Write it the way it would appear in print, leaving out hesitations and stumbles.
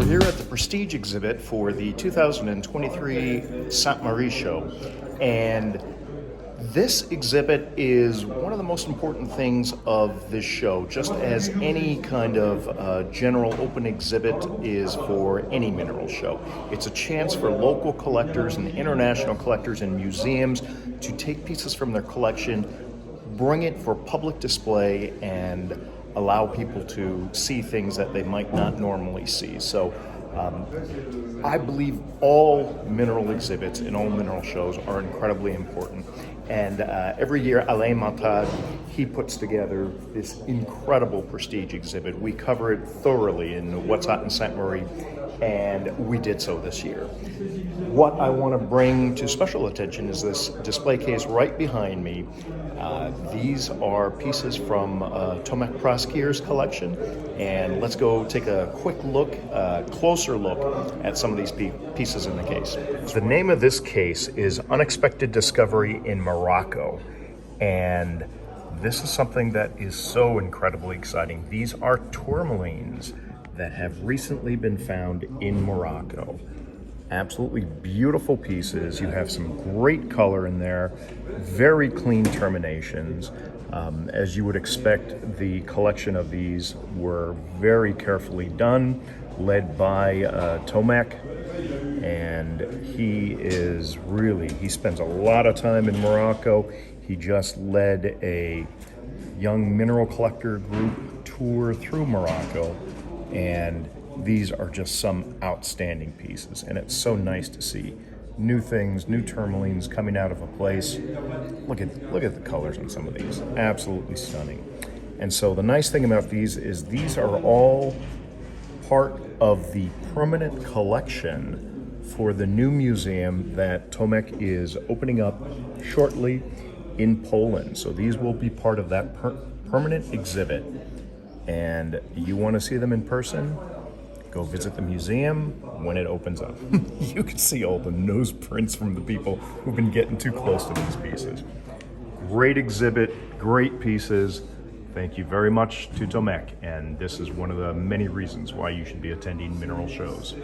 here at the Prestige exhibit for the 2023 Sainte-Marie show, and this exhibit is one of the most important things of this show, just as any kind of general open exhibit is for any mineral show. It's a chance for local collectors and international collectors and museums to take pieces from their collection, bring it for public display, and allow people to see things that they might not normally see. So I believe all mineral exhibits and all mineral shows are incredibly important. And every year, Alain Martaud, he puts together this incredible Prestige exhibit. We cover it thoroughly in What's Hot in Ste.Marie, and we did so this year. What I want to bring to special attention is this display case right behind me. These are pieces from Tomek Praszkier's collection, and let's go take a quick look, closer look at some of these pieces in the case. The name of this case is Unexpected Discovery in Morocco, and this is something that is so incredibly exciting. These are tourmalines that have recently been found in Morocco. Absolutely beautiful pieces. You have some great color in there, very clean terminations. As you would expect, the collection of these were very carefully done, led by Tomek, and he spends a lot of time in Morocco. He just led a young mineral collector group tour through Morocco, and these are just some outstanding pieces, and it's so nice to see new things, new tourmalines coming out of a place. Look at the colors on some of these, absolutely stunning. And so the nice thing about these is these are all part of the permanent collection for the new museum that Tomek is opening up shortly in Poland. So these will be part of that permanent exhibit, and you want to see them in person? Go visit the museum when it opens up. You can see all the nose prints from the people who've been getting too close to these pieces. Great exhibit, great pieces. Thank you very much to Tomek, and this is one of the many reasons why you should be attending mineral shows.